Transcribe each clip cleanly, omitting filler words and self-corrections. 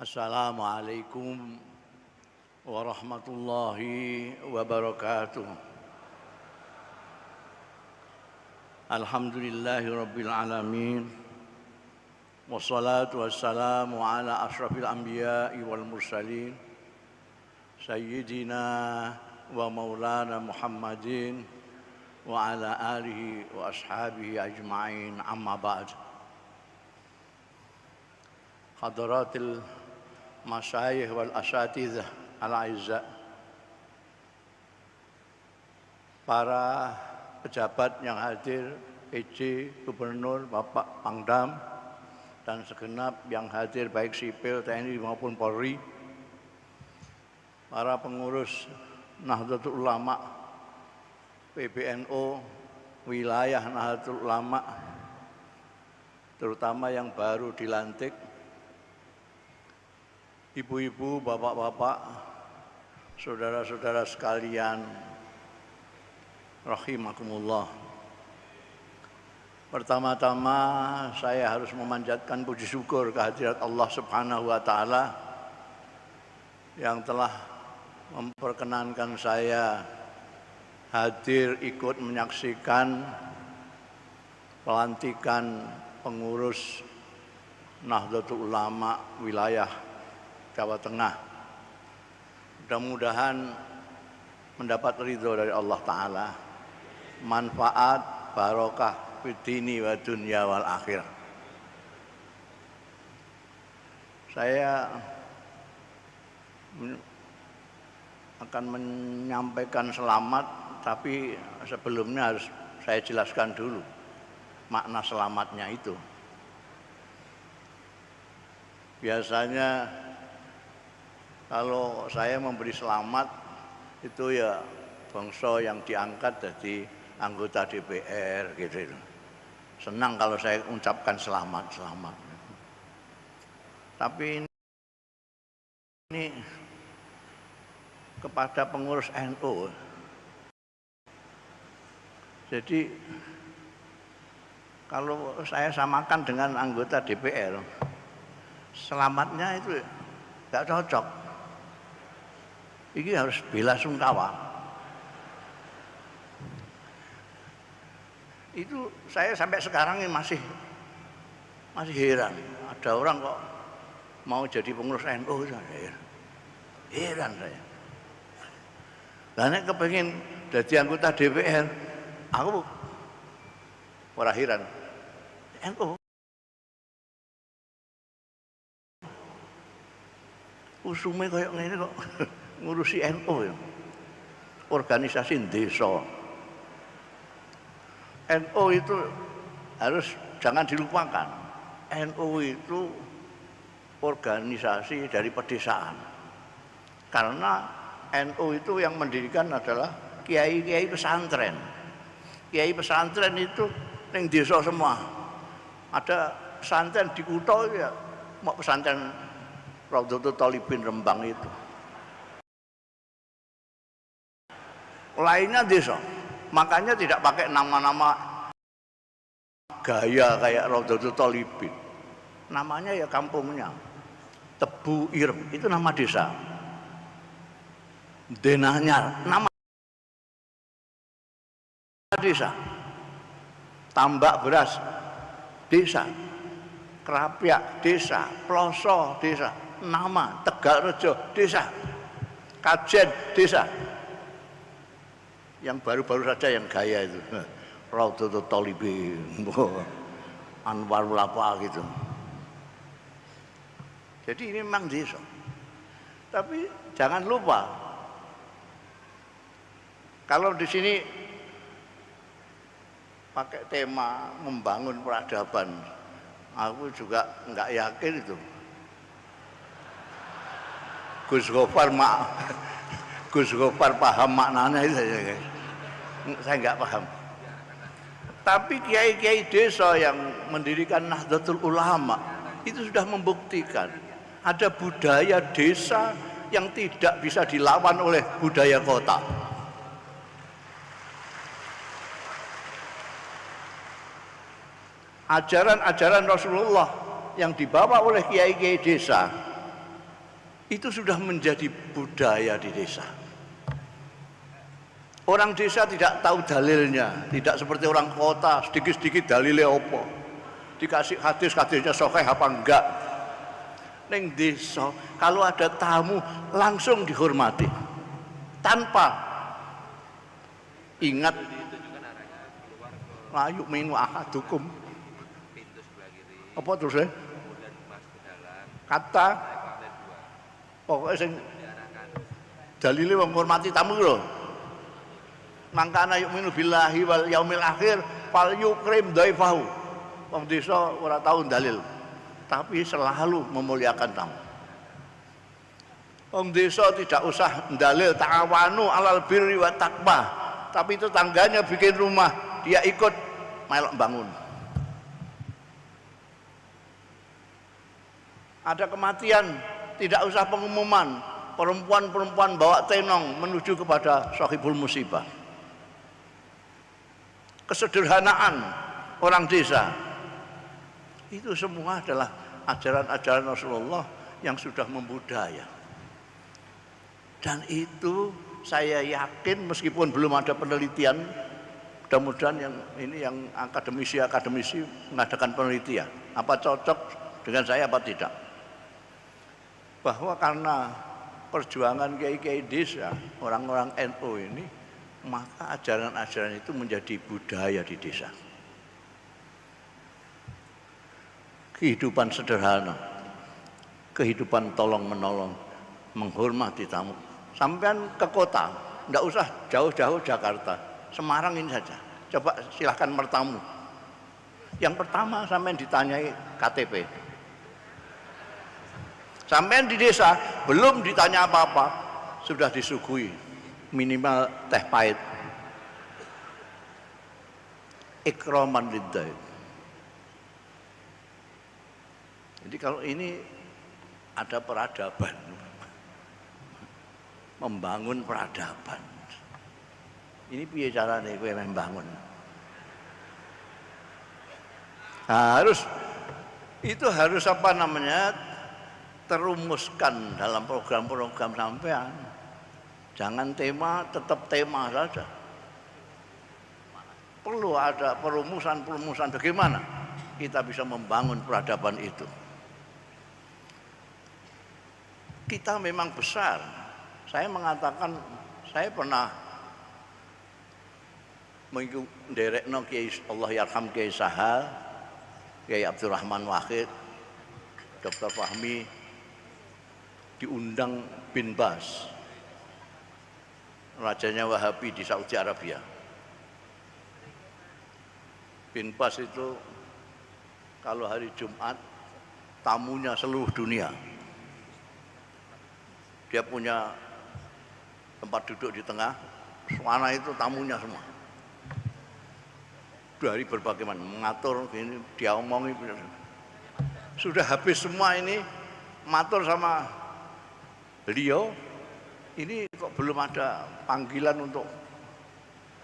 Assalamualaikum warahmatullahi wabarakatuh. Alhamdulillahi rabbil alamin. Wassalatu wassalamu ala ashrafil anbiya'i wal mursalin Sayyidina wa maulana Muhammadin wa ala alihi wa ashabihi ajma'in, amma ba'd. Hadaratil masyayikh wal asatidhah al-aizza, para pejabat yang hadir, PJ, Gubernur, Bapak Pangdam, dan segenap yang hadir baik sipil, TNI maupun Polri, para pengurus Nahdlatul Ulama, PBNU, wilayah Nahdlatul Ulama, terutama yang baru dilantik, ibu-ibu, bapak-bapak, saudara-saudara sekalian, rahimakumullah. Pertama-tama saya harus memanjatkan puji syukur kehadirat Allah Subhanahu wa Ta'ala yang telah memperkenankan saya hadir ikut menyaksikan pelantikan pengurus Nahdlatul Ulama wilayah Jawa Tengah. Mudah-mudahan mendapat ridho dari Allah Ta'ala, manfaat, barokah fid-dini wa dunya wal akhirah. Saya akan menyampaikan selamat, tapi sebelumnya harus saya jelaskan dulu makna selamatnya itu. Biasanya kalau saya memberi selamat itu ya bangsa yang diangkat jadi anggota DPR gitu. Senang kalau saya ucapkan selamat. Tapi ini kepada pengurus NU. Jadi kalau saya samakan dengan anggota DPR, selamatnya itu nggak cocok. Ini harus bela sungkawa. Itu saya sampai sekarang ini masih heran. Ada orang kok mau jadi pengurus NU, heran saya. Karena kepengen jadi anggota DPR, aku ora heran. NU usume kayak ngene kok ngurusi NU ya. Organisasi desa. NU itu harus jangan dilupakan. NU itu organisasi dari pedesaan. Karena NU itu yang mendirikan adalah kiai-kiai pesantren. Kiai pesantren itu ning desa semua. Ada pesantren di kutha ya, mau pesantren Raudhatul Thalibin Rembang itu. Lainnya desa, makanya tidak pakai nama-nama gaya kayak Raudhatul Thalibin. Namanya ya kampungnya, Tebu Ireng, itu nama desa. Denahnya nama desa. Tambak Beras desa. Kerapyak desa, Ploso desa, nama Tegalrejo desa, Kajen desa. Yang baru-baru saja yang gaya itu Raudhatul Thalibin, Anwarul apa gitu. Jadi ini memang desa. Tapi jangan lupa, kalau di sini pakai tema membangun peradaban, aku juga nggak yakin itu. Gus Gofar paham maknanya itu saya nggak paham. Tapi kiai-kiai desa yang mendirikan Nahdlatul Ulama itu sudah membuktikan ada budaya desa yang tidak bisa dilawan oleh budaya kota. Ajaran-ajaran Rasulullah yang dibawa oleh kiai-kiai desa itu sudah menjadi budaya di desa. Orang desa tidak tahu dalilnya, tidak seperti orang kota sedikit-sedikit dalilnya apa. Dikasih hadis-hadisnya sahih apa enggak. Neng desa kalau ada tamu langsung dihormati tanpa ingat layu minu ahadukum apa terus kata pokoknya sing dalile menghormati tamu lho. Mangkana yu'minu billahi wal yaumil akhir fal yukrim dhaifahu. Wong desa ora tahu dalil, tapi selalu memuliakan tamu. Wong desa tidak usah dalil ta'awanu alal birri wa taqwa, tapi tetangganya bikin rumah, dia ikut melok bangun. Ada kematian, tidak usah pengumuman, perempuan-perempuan bawa tenong menuju kepada sahibul musibah. Kesederhanaan orang desa itu semua adalah ajaran-ajaran Rasulullah yang sudah membudaya. Dan itu saya yakin meskipun belum ada penelitian, mudah-mudahan yang akademisi mengadakan penelitian apa cocok dengan saya apa tidak, bahwa karena perjuangan kiai-kiai desa, orang-orang NU ini, maka ajaran-ajaran itu menjadi budaya di desa. Kehidupan sederhana, kehidupan tolong-menolong, menghormati tamu. Sampean ke kota, enggak usah jauh-jauh Jakarta, Semarang ini saja. Coba silahkan bertamu. Yang pertama sampean ditanyai KTP. Sampean di desa belum ditanya apa-apa, sudah disuguhi minimal teh pahit. Ikraman lidzai. Jadi kalau ini ada peradaban, membangun peradaban. Ini piye carane kowe membangun? Harus apa namanya, terumuskan dalam program-program sampean. Jangan tema, tetap tema saja. Perlu ada perumusan bagaimana kita bisa membangun peradaban itu. Kita memang besar. Saya mengatakan, saya pernah menderekno Kiai Allah yarham Kiai Sahal, Kiai Abdurrahman Wahid, Dr. Fahmi, diundang bin Bas, rajanya Wahabi di Saudi Arabia. Bin Bas itu kalau hari Jumat tamunya seluruh dunia. Dia punya tempat duduk di tengah, suara itu tamunya semua. Dari berbagai macam mengatur ini, dia omongi. Sudah habis semua ini, matur sama beliau, ini kok belum ada panggilan untuk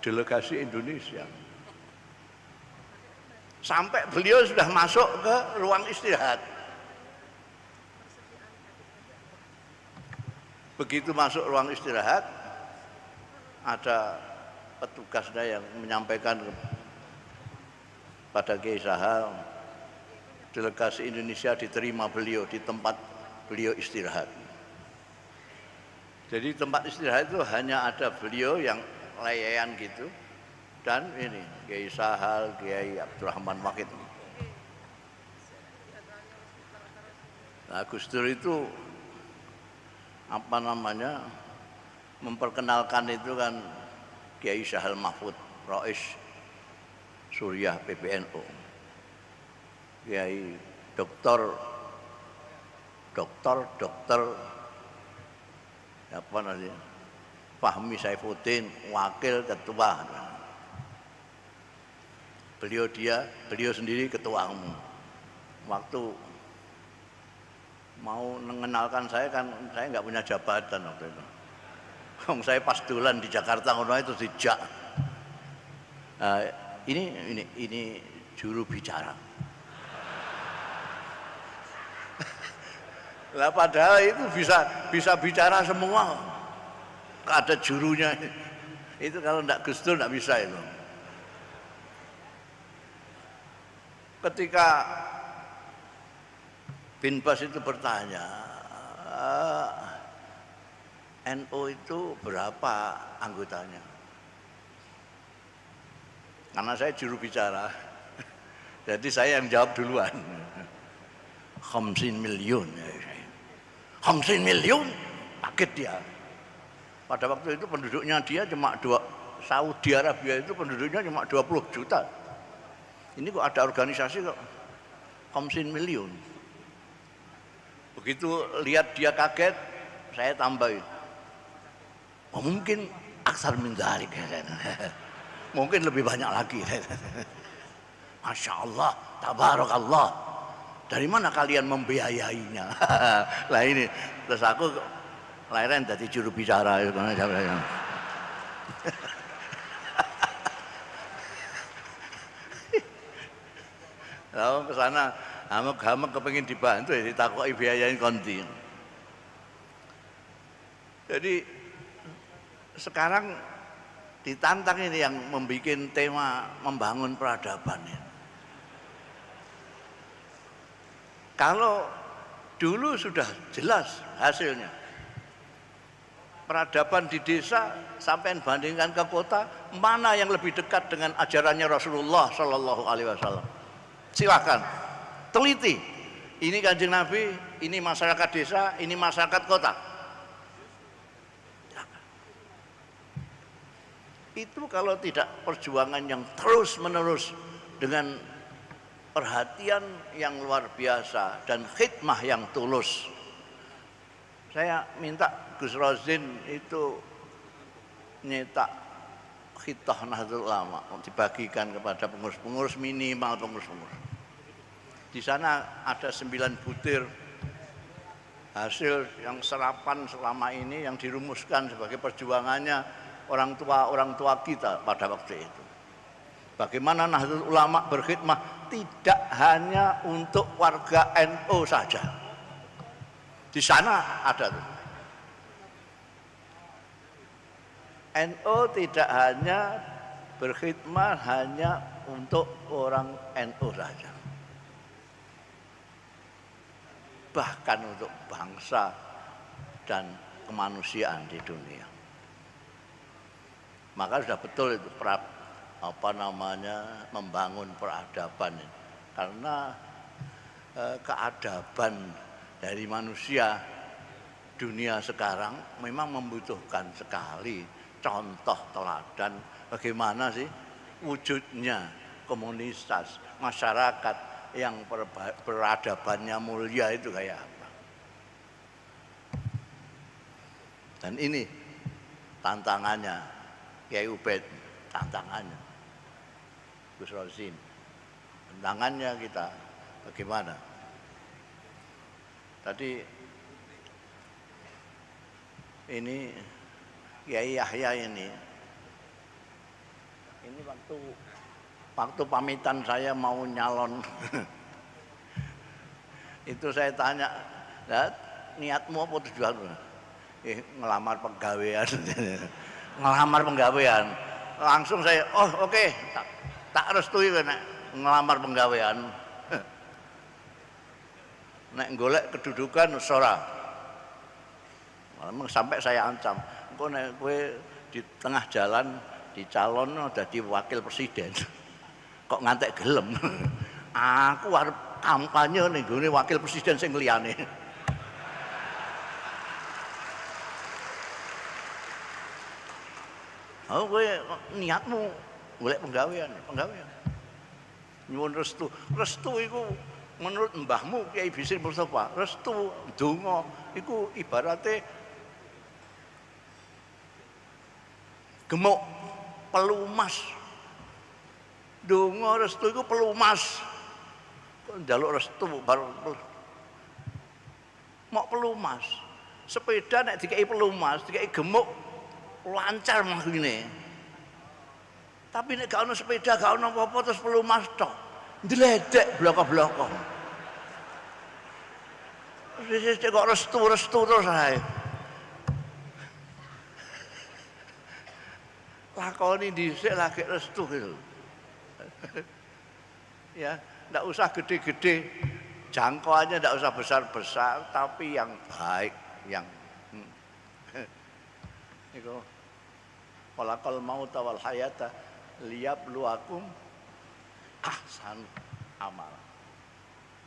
delegasi Indonesia. Sampai beliau sudah masuk ke ruang istirahat. Begitu masuk ruang istirahat, ada petugasnya yang menyampaikan pada Kiai Sahal, delegasi Indonesia diterima beliau di tempat beliau istirahat. Jadi tempat istirahat itu hanya ada beliau yang layan gitu, dan ini Kiai Sahal, Kiai Abdurrahman Wahid. Nah, Gus Dur itu apa namanya, memperkenalkan itu kan Kiai Sahal Mahfud, Rais Suriah PBNU, Kiai Doktor apa namanya, Fahmi Saifuddin, wakil ketua. Beliau sendiri ketua umum. Waktu mau mengenalkan saya kan, saya nggak punya jabatan waktu itu. Saya pas dolan di Jakarta ngono itu dijak. Ini juru bicara. Lah padahal itu bisa bicara semua. Ada jurunya. Itu kalau enggak Gus Dur enggak bisa itu. Ketika Bin Bas itu bertanya, NU itu berapa anggotanya? Karena saya juru bicara, jadi saya yang jawab duluan. 50 miliun. 50 miliun, kaget dia. Pada waktu itu penduduknya dia cuma Saudi Arabia itu penduduknya cuma 20 juta. Ini kok ada organisasi kok 50 miliun. Begitu lihat dia kaget, saya tambahin. Oh, mungkin aksar min dzalik. Mungkin lebih banyak lagi. Masya Allah, tabarakallah. Dari mana kalian membiayainya? Lah ini, terus aku lahiran jadi juru bicara. Lalu ke sana, hamek-hamek kepengin dibantu, ya ditakoki biayain konti. Jadi sekarang ditantang ini yang membuat tema membangun peradaban ini. Kalau dulu sudah jelas hasilnya, peradaban di desa sampai bandingkan ke kota, mana yang lebih dekat dengan ajarannya Rasulullah Shallallahu Alaihi Wasallam? Silakan teliti. Ini Kanjeng Nabi, ini masyarakat desa, ini masyarakat kota. Itu kalau tidak perjuangan yang terus-menerus dengan perhatian yang luar biasa dan khidmah yang tulus. Saya minta Gus Rozin itu nyetak Khitah Nahdlatul Ulama dibagikan kepada pengurus-pengurus, minimal pengurus-pengurus. Di sana ada 9 butir hasil yang serapan selama ini yang dirumuskan sebagai perjuangannya orang tua kita pada waktu itu. Bagaimana Nahdlatul Ulama berkhidmah tidak hanya untuk warga NU saja. Di sana ada tuh. NU tidak hanya berkhidmat hanya untuk orang NU saja, bahkan untuk bangsa dan kemanusiaan di dunia. Maka sudah betul itu membangun peradaban ini. Karena keadaban dari manusia dunia sekarang memang membutuhkan sekali contoh teladan bagaimana sih wujudnya komunitas masyarakat yang peradabannya mulia itu kayak apa. Dan ini tantangannya Kiai Ubed, tantangannya Gus Rozin, tantangannya kita bagaimana. Tadi ini Kiai Yahya ini waktu pamitan saya mau nyalon itu saya tanya, niatmu apa tujuanmu? Ngelamar pegawaian. Ngelamar penggawean. Langsung saya, oke, tak restui nek ngelamar penggawean. Nek golek kedudukan ora. Sampai saya ancam, engko nek kowe di tengah jalan dicalon dadi wakil presiden. Kok ngantek gelem. Aku arep kampanye ning gone wakil presiden sing liyane. Kowe niatmu golek penggawean. Nyuwun restu. Restu iku menurut mbahmu Kiai Bisri Mustafa, restu donga iku ibarate gemuk pelumas. Donga restu iku pelumas. Kok njaluk restu baru mok pelumas. Sepeda nek dikei pelumas, dikei gemuk lancar mangkene. Tapi nek gak ono sepeda, gak ono apa-apa terus pelumas tok. Ndledek bloko-bloko. Sithik kok restu terus ae. Lakoni dhisik lagi restu gitu. Ya, enggak usah gede-gede. Jangkauannya enggak usah besar-besar, tapi yang baik, yang iku walaqal mauta wal hayata liyabluwakum ahsan amal.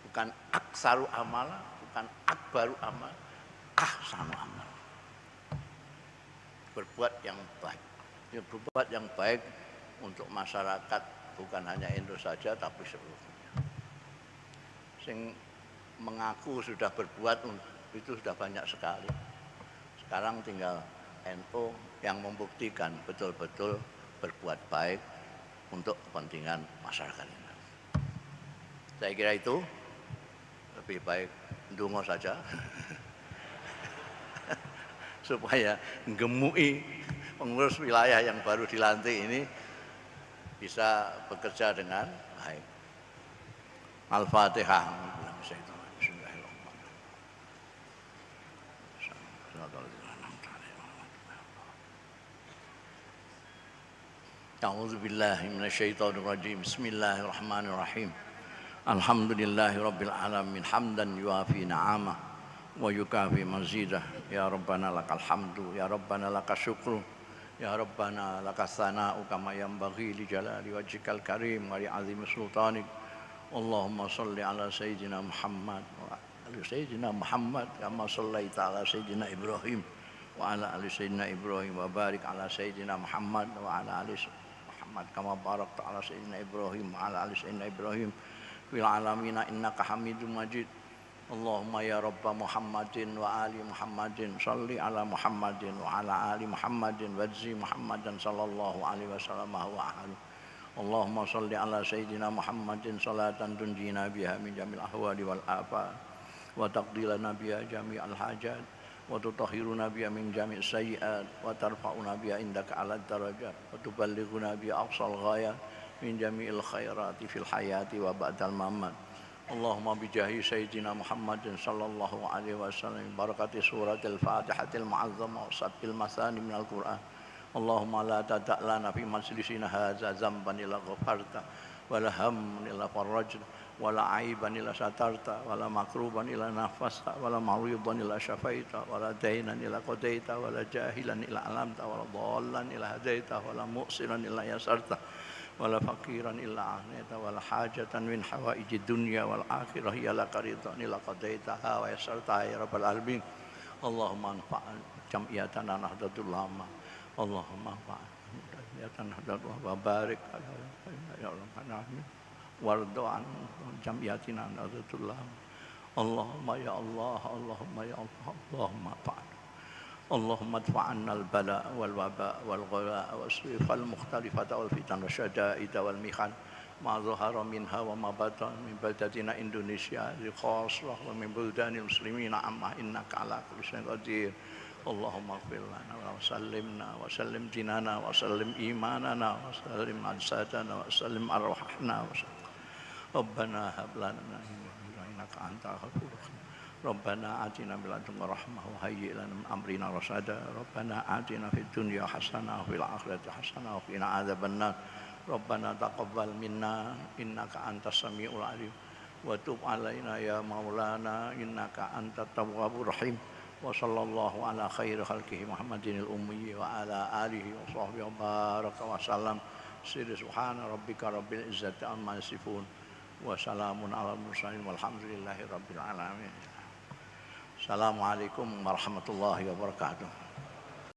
Bukan aksaru amal, bukan akbaru amal, ahsanu amal. Berbuat yang baik. Ya, berbuat yang baik untuk masyarakat, bukan hanya Indonesia saja tapi seluruhnya. Sing mengaku sudah berbuat itu sudah banyak sekali. Sekarang tinggal NU yang membuktikan betul-betul berbuat baik untuk kepentingan masyarakat. Saya kira itu lebih baik ndonga saja supaya gemui pengurus wilayah yang baru dilantik ini bisa bekerja dengan baik. Al-Fatihah. A'udzu billahi minasyaitonir rajim. Bismillahirrahmanirrahim. Alhamdulillahirabbil alamin hamdan yuafi ni'amah wa yukafi mazidah. Ya Rabbana lakal hamdu, ya Rabbana lakas syukru, ya Rabbana lakas sana'u kama yanbaghi li jalali wajhikal karim wa li 'azimi sultanik. Allahumma shalli ala sayyidina Muhammad wa ali sayyidina Muhammad kama shallaita ala sayyidina Ibrahim wa ala ali sayyidina Ibrahim wa barik ala sayyidina Muhammad wa ala ali Muhammad kama barakta ala sayyidina Ibrahim wa ala ali sayyidina Ibrahim fil alamin innaka Hamidum Majid. Allahumma ya Rabba Muhammadin wa ali Muhammadin shalli ala Muhammadin wa ala ali Muhammadin wajzi Muhammadan sallallahu alaihi wasallam wa ahli. Allahumma shalli ala sayyidina Muhammadin salatan tunjina biha min jamil ahwali wal afat wa taqdilana biha jami'al hajat wa tutahhiruna biha min jami' sayyi'at wa tarfa'una biha indaka 'alad darajat wa tuballighuna biha aqsal ghayat min jami'il khairati fil hayati wa ba'dal mamat. Allahumma bijahi sayyidina Muhammadin sallallahu alaihi wasallam barakati suratil Fatihatil mu'azzamah wa sabbil masani minal Qur'an. Allahumma la tada' lana fi majlisina hadza zamban illa ghafarta wala hamman illa farajta wala aiban illa satarta wala makruban illa nafasta wala maridan illa syafaita wala dainan illa qadaita wala jahilan illa alamta wala dhallan illa hadaita wala mu'siran illa yasarta wala faqiran illa aghnita wala hajatan min hawaijid dunya wal akhirah ya laka ridwan illa qadaitaha wa yasarta ya rabbal alamin. Allahumma anfa'na jam'iyatana nahdlatul ulama. Allahumma anfa'na nahdlatul wa barik ya rabbal alamin. Warda an jam'iyatina nahdlatul ulama. Allahumma ya Allah, Allahumma ya Allah, Allahumma fa'al. Allahumma adfa'anna al-bala wal waba wal ghala was sifal mukhtalifata wal fitan wasyada'ida wal mihan ma zahara minha wa ma batan min baldatina Indonesia khassah wa min buldanil muslimina amma innaka ala kulli syai'in qadir. Allahumma ighfir lana wa sallimna wa sallim dinana wa sallim imanana wa sallim ajsadana wa sallim arwahna wa sallim Rabbana hab lana innaka antal ghafurur rahim. Rabbana atina min ladunka rahmah wa hayyi' lana min amrina rasada. Rabbana atina fid dunya hasanah wa fil akhirati hasanah wa qina adzabannar. Rabbana taqabbal minna innaka antas samiul alim wa tub alaina ya maulana innaka antat tawwabur rahim. Wa sallallahu ala khairi khalqihi Muhammadinil ummi wa ala alihi wa sahbihi wa baraka wa sallam. Subhana rabbika rabbil izzati amma yasifun wa salamun alal mursalin walhamdulillahi rabbil alamin. Assalamualaikum warahmatullahi wabarakatuh.